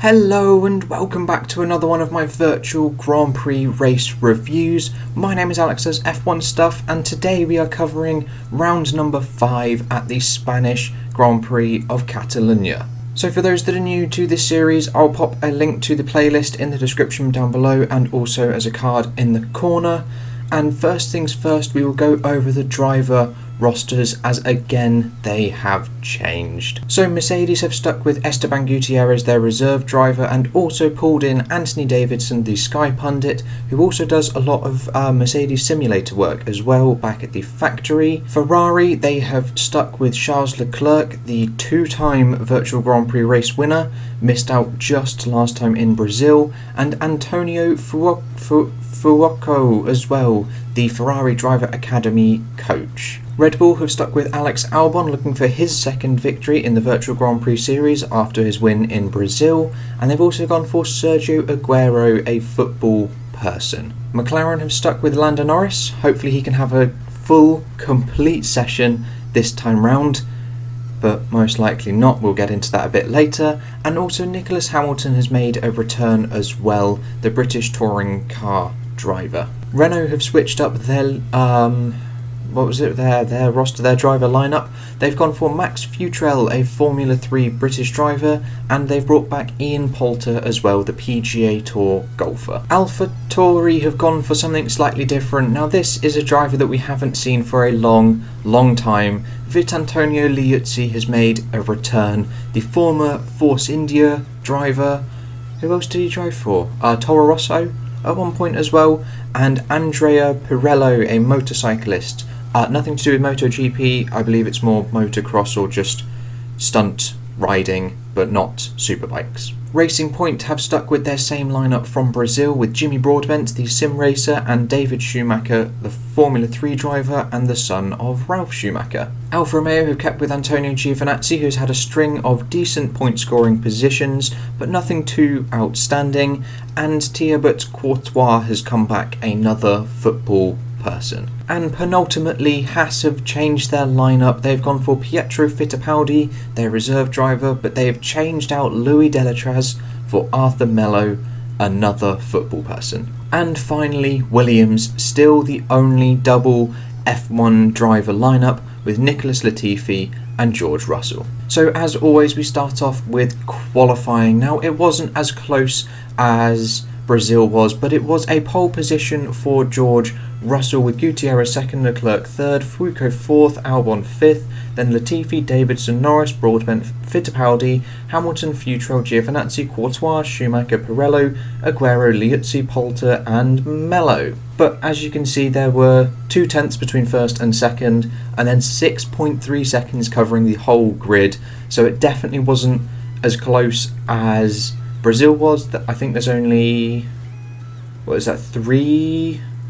Hello and welcome back to another one of my virtual Grand Prix race reviews. My name is Alex as F1 Stuff, and today we are covering round number 5 at the Spanish Grand Prix of Catalonia. So for those that are new to this series, I'll pop a link to the playlist in the description down below and also as a card in the corner. And first things first, we will go over the driver rosters, as again they have changed. So Mercedes have stuck with Esteban Gutierrez, their reserve driver, and also pulled in Anthony Davidson, the Sky pundit, who also does a lot of Mercedes simulator work as well back at the factory. Ferrari, they have stuck with Charles Leclerc, the two-time virtual Grand Prix race winner, missed out just last time in Brazil, and Antonio Fuoco as well, the Ferrari Driver Academy coach. Red Bull have stuck with Alex Albon, looking for his second victory in the Virtual Grand Prix Series after his win in Brazil, and they've also gone for Sergio Aguero, a football person. McLaren have stuck with Lando Norris. Hopefully he can have a full, complete session this time round, but most likely not. We'll get into that a bit later. And also Nicholas Hamilton has made a return as well, the British touring car driver. Renault have switched up their their roster, their driver lineup. They've gone for Max Futrell, a Formula 3 British driver, and they've brought back Ian Poulter as well, the PGA Tour golfer. AlphaTauri have gone for something slightly different. Now this is a driver that we haven't seen for a long time. Vitantonio Liuzzi has made a return, the former Force India driver. Who else did he drive for? Toro Rosso at one point as well, and Andrea Pirello, a motorcyclist. Nothing to do with MotoGP, I believe it's more motocross or just stunt riding, but not superbikes. Racing Point have stuck with their same lineup from Brazil, with Jimmy Broadbent, the sim racer, and David Schumacher, the Formula 3 driver and the son of Ralf Schumacher. Alfa Romeo have kept with Antonio Giovinazzi, who's had a string of decent point scoring positions, but nothing too outstanding, and Thibaut Courtois has come back, another football person. And penultimately, Haas have changed their lineup. They've gone for Pietro Fittipaldi, their reserve driver, but they have changed out Louis Delatraz for Arthur Mello, another football person. And finally, Williams, still the only double F1 driver lineup, with Nicholas Latifi and George Russell. So as always, we start off with qualifying. Now it wasn't as close as Brazil was, but it was a pole position for George Russell, with Gutierrez second, Leclerc third, Fuoco fourth, Albon fifth, then Latifi, Davidson, Norris, Broadbent, Fittipaldi, Hamilton, Futrell, Giovinazzi, Courtois, Schumacher, Pirello, Aguero, Liuzzi, Poulter and Mello. But as you can see, there were 2 tenths between first and second, and then 6.3 seconds covering the whole grid, so it definitely wasn't as close as Brazil was. I think there's only,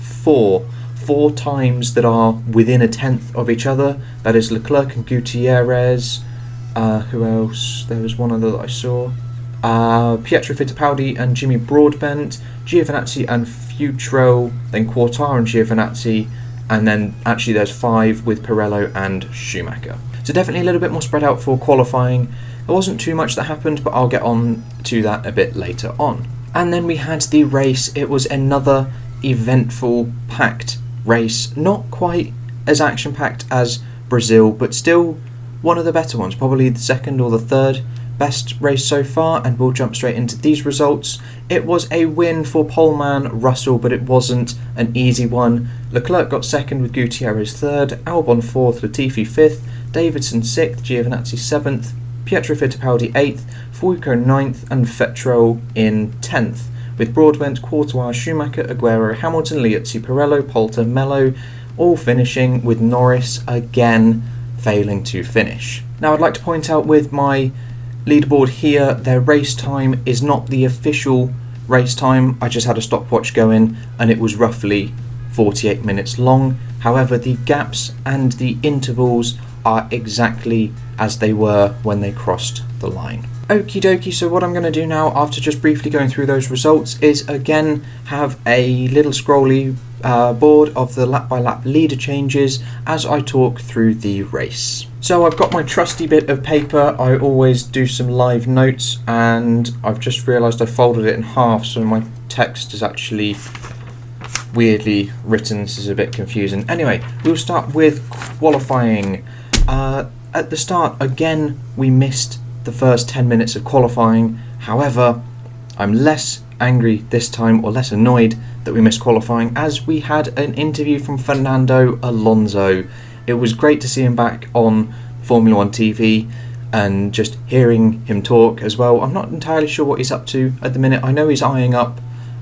four times that are within a tenth of each other. That is Leclerc and Gutierrez. Who else? There was one other that I saw. Pietro Fittipaldi and Jimmy Broadbent, Giovinazzi and Futrell, then Courtois and Giovinazzi, and then actually there's 5 with Pirello and Schumacher. So definitely a little bit more spread out for qualifying. There wasn't too much that happened, but I'll get on to that a bit later on. And then we had the race. It was another eventful, packed race. Not quite as action-packed as Brazil, but still one of the better ones. Probably the second or the third best race so far, and we'll jump straight into these results. It was a win for poleman Russell, but it wasn't an easy one. Leclerc got second with Gutierrez third, Albon fourth, Latifi fifth, Davidson sixth, Giovinazzi seventh, Pietro Fittipaldi 8th, Fuoco 9th and Futrell in 10th, with Broadbent, Courtois, Schumacher, Aguero, Hamilton, Liuzzi, Pirello, Poulter, Mello all finishing, with Norris again failing to finish. Now I'd like to point out with my leaderboard here, their race time is not the official race time. I just had a stopwatch going and it was roughly 48 minutes long. However, the gaps and the intervals are exactly as they were when they crossed the line. Okie dokie, so what I'm going to do now, after just briefly going through those results, is again have a little scrolly board of the lap-by-lap leader changes as I talk through the race. So I've got my trusty bit of paper. I always do some live notes, and I've just realised I folded it in half, so my text is actually weirdly written. This is a bit confusing. Anyway, we'll start with qualifying. At the start, again, we missed the first 10 minutes of qualifying. However, I'm less angry this time, or less annoyed that we missed qualifying, as we had an interview from Fernando Alonso. It was great to see him back on Formula 1 TV and just hearing him talk as well. I'm not entirely sure what he's up to at the minute. I know he's eyeing up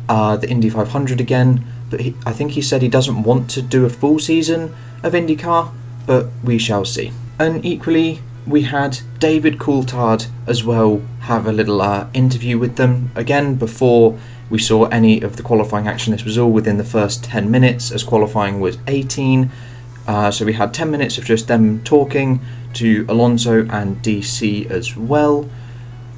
the Indy 500 again, but I think he said he doesn't want to do a full season of IndyCar, but we shall see. And equally, we had David Coulthard as well have a little interview with them again before we saw any of the qualifying action. This was all within the first 10 minutes, as qualifying was 18. So we had 10 minutes of just them talking to Alonso and DC as well.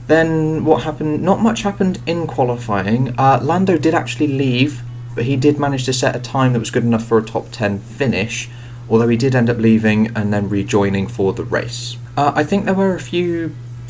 Then what happened? Not much happened in qualifying. Lando did actually leave, but he did manage to set a time that was good enough for a top 10 finish, although he did end up leaving and then rejoining for the race. I think there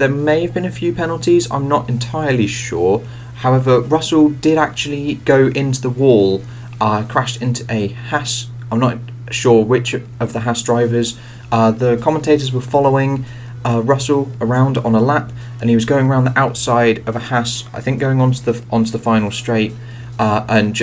may have been a few penalties, I'm not entirely sure. However, Russell did actually go into the wall, crashed into a Haas. I'm not sure which of the Haas drivers. The commentators were following Russell around on a lap, and he was going around the outside of a Haas, I think going onto the final straight, and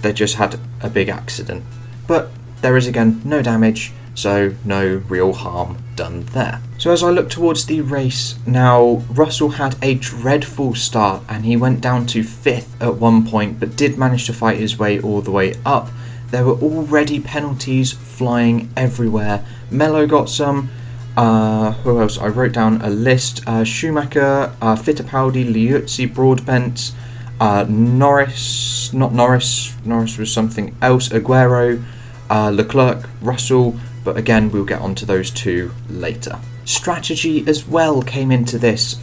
they just had a big accident. But there is again no damage, so no real harm done there. So as I look towards the race now, Russell had a dreadful start and he went down to 5th at one point, but did manage to fight his way all the way up. There were already penalties flying everywhere. Mello got some. Who else? I wrote down a list. Schumacher, Fittipaldi, Liuzzi, Broadbent, Norris was something else, Aguero, Leclerc, Russell, but again we'll get onto those two later. Strategy as well came into this.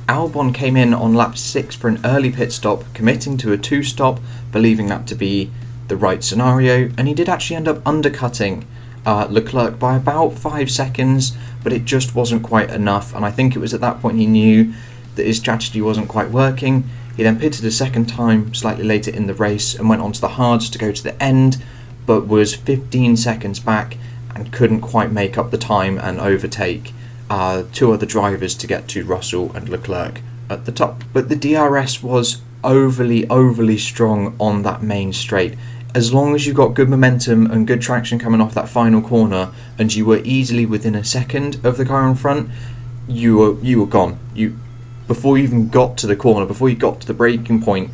Albon came in on lap 6 for an early pit stop, committing to a 2-stop, believing that to be the right scenario, and he did actually end up undercutting Leclerc by about 5 seconds, but it just wasn't quite enough, and I think it was at that point he knew that his strategy wasn't quite working. He then pitted a second time slightly later in the race and went onto the hards to go to the end, but was 15 seconds back and couldn't quite make up the time and overtake two other drivers to get to Russell and Leclerc at the top. But the DRS was overly strong on that main straight. As long as you got good momentum and good traction coming off that final corner, and you were easily within a second of the car in front, you were gone. Before you even got to the corner, before you got to the braking point,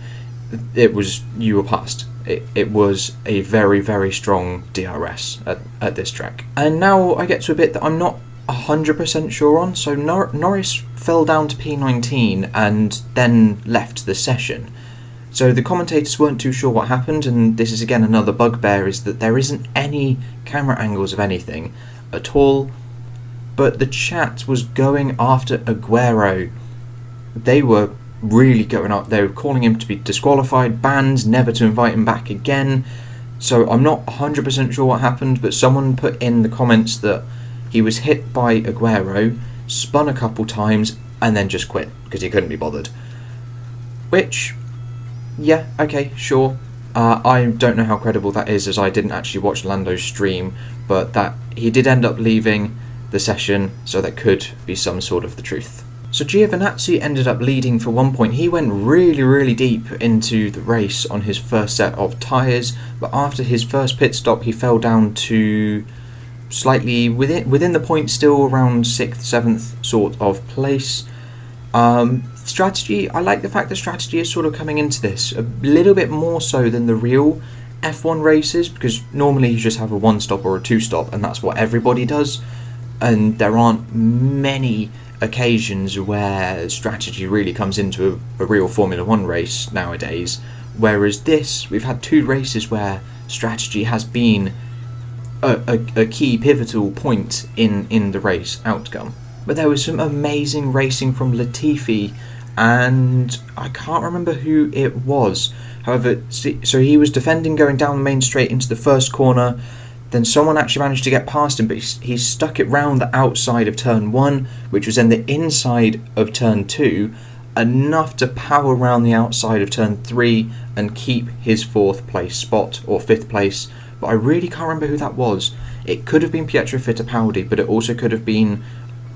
you were past. It was a very strong DRS at this track. And now I get to a bit that I'm not 100% sure on. So Norris fell down to P19 and then left the session. So the commentators weren't too sure what happened, and this is again another bugbear, is that there isn't any camera angles of anything at all. But the chat was going after Aguero. They were really going up. They were calling him to be disqualified, banned, never to invite him back again. So I'm not 100% sure what happened, but someone put in the comments that he was hit by Aguero, spun a couple times, and then just quit because he couldn't be bothered. Which, yeah, okay, sure. I don't know how credible that is, as I didn't actually watch Lando's stream, but that he did end up leaving the session, so there could be some sort of the truth. So Giovinazzi ended up leading for one point. He went really deep into the race on his first set of tyres, but after his first pit stop he fell down to slightly within the point, still around 6th, 7th sort of place. Strategy, I like the fact that strategy is sort of coming into this a little bit more so than the real F1 races, because normally you just have a 1-stop or a 2-stop and that's what everybody does, and there aren't many occasions where strategy really comes into a real Formula 1 race nowadays, whereas this, we've had 2 races where strategy has been a key pivotal point in the race outcome. But there was some amazing racing from Latifi and I can't remember who it was. However, so he was defending going down the main straight into the first corner, then someone actually managed to get past him, but he stuck it round the outside of turn 1, which was then the inside of turn 2, enough to power round the outside of turn 3 and keep his 4th place spot, or 5th place, but I really can't remember who that was. It could have been Pietro Fittipaldi, but it also could have been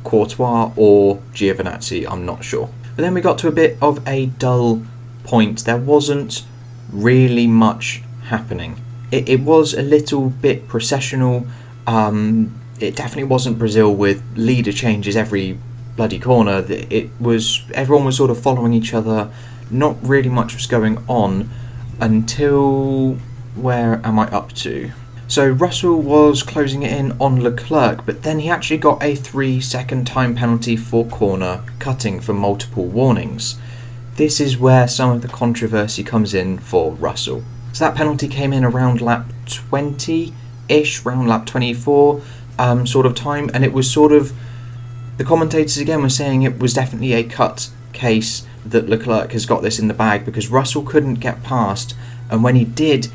Courtois or Giovinazzi, I'm not sure. But then we got to a bit of a dull point. There wasn't really much happening. It was a little bit processional. It definitely wasn't Brazil with leader changes every bloody corner. Everyone was sort of following each other. Not really much was going on until, where am I up to? So Russell was closing it in on Leclerc, but then he actually got a 3-second time penalty for corner cutting for multiple warnings. This is where some of the controversy comes in for Russell. So that penalty came in around lap 20-ish, around lap 24 sort of time, and it was sort of, the commentators again were saying it was definitely a cut case, that Leclerc has got this in the bag because Russell couldn't get past, and when he did,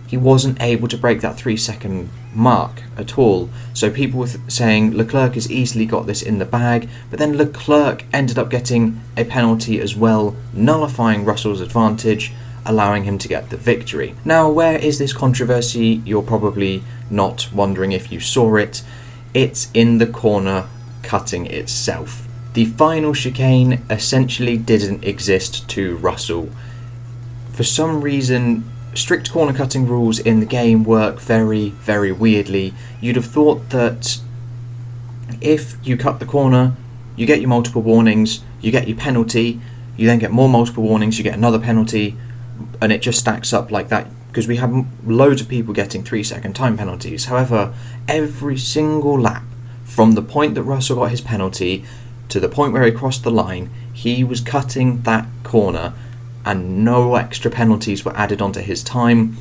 he wasn't able to break that 3-second mark at all. So people were saying Leclerc has easily got this in the bag, but then Leclerc ended up getting a penalty as well, nullifying Russell's advantage, allowing him to get the victory. Now, where is this controversy? You're probably not wondering if you saw it. It's in the corner cutting itself. The final chicane essentially didn't exist to Russell. For some reason, strict corner cutting rules in the game work very, very weirdly. You'd have thought that if you cut the corner, you get your multiple warnings, you get your penalty, you then get more multiple warnings, you get another penalty, and it just stacks up like that, because we have loads of people getting 3-second time penalties. However, every single lap, from the point that Russell got his penalty to the point where he crossed the line, he was cutting that corner, and no extra penalties were added onto his time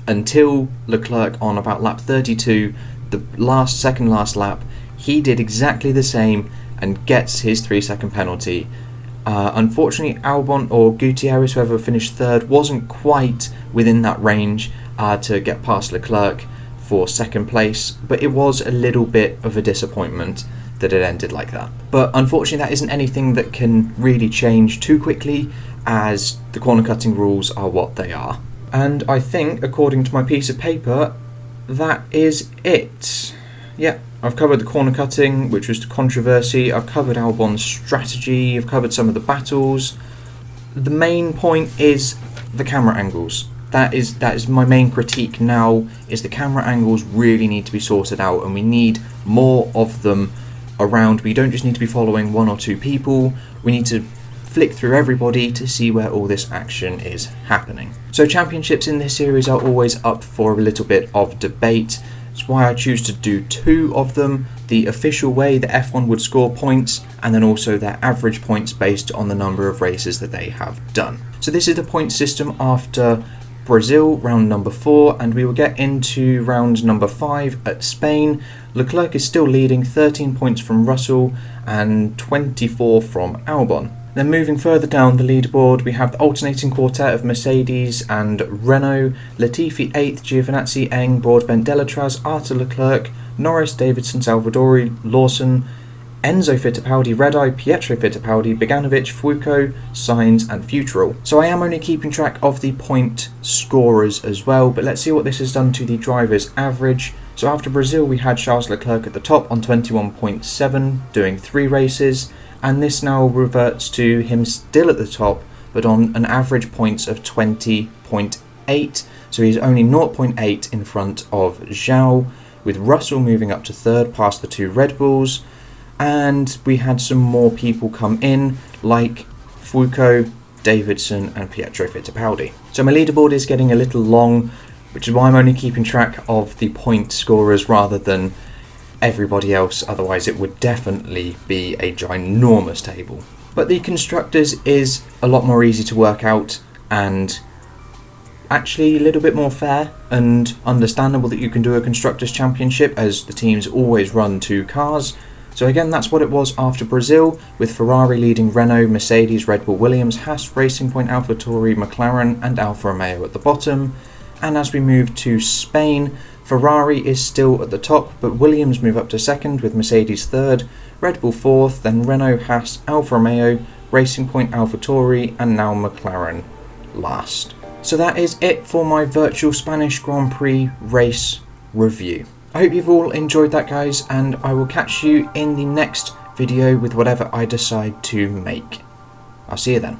until Leclerc on about lap 32, the second last lap, he did exactly the same and gets his 3-second penalty. Unfortunately, Albon or Gutierrez, whoever finished third, wasn't quite within that range to get past Leclerc for second place, but it was a little bit of a disappointment that it ended like that. But unfortunately, that isn't anything that can really change too quickly, as the corner cutting rules are what they are. And I think, according to my piece of paper, that is it. Yeah, I've covered the corner cutting, which was the controversy. I've covered Albon's strategy. I've covered some of the battles. The main point is the camera angles. That is my main critique now, is the camera angles really need to be sorted out, and we need more of them around. We don't just need to be following one or two people. We need to flick through everybody to see where all this action is happening. So championships in this series are always up for a little bit of debate. That's why I choose to do two of them: the official way that F1 would score points, and then also their average points based on the number of races that they have done. So this is the point system after Brazil, round number 4, and we will get into round number 5 at Spain. Leclerc is still leading, 13 points from Russell and 24 from Albon. Then moving further down the leaderboard, we have the alternating quartet of Mercedes and Renault, Latifi 8th, Giovinazzi, Eng, Broadbent, Delatraz, Arthur Leclerc, Norris, Davidson, Salvadori, Lawson, Enzo Fittipaldi, Redeye, Pietro Fittipaldi, Beganovic, Fuoco, Sainz and Futrell. So I am only keeping track of the point scorers as well, but let's see what this has done to the driver's average. So after Brazil, we had Charles Leclerc at the top on 21.7, doing 3 races, and this now reverts to him still at the top, but on an average points of 20.8, so he's only 0.8 in front of Zhou, with Russell moving up to 3rd past the 2 Red Bulls. And we had some more people come in, like Fuoco, Davidson and Pietro Fittipaldi. So my leaderboard is getting a little long, which is why I'm only keeping track of the point scorers rather than everybody else, otherwise it would definitely be a ginormous table. But the constructors is a lot more easy to work out, and actually a little bit more fair and understandable that you can do a constructors championship, as the teams always run 2 cars. So again, that's what it was after Brazil, with Ferrari leading Renault, Mercedes, Red Bull, Williams, Haas, Racing Point, AlphaTauri, McLaren and Alfa Romeo at the bottom. And as we move to Spain, Ferrari is still at the top, but Williams move up to second with Mercedes third, Red Bull fourth, then Renault, Haas, Alfa Romeo, Racing Point, AlphaTauri and now McLaren last. So that is it for my virtual Spanish Grand Prix race review. I hope you've all enjoyed that, guys, and I will catch you in the next video with whatever I decide to make. I'll see you then.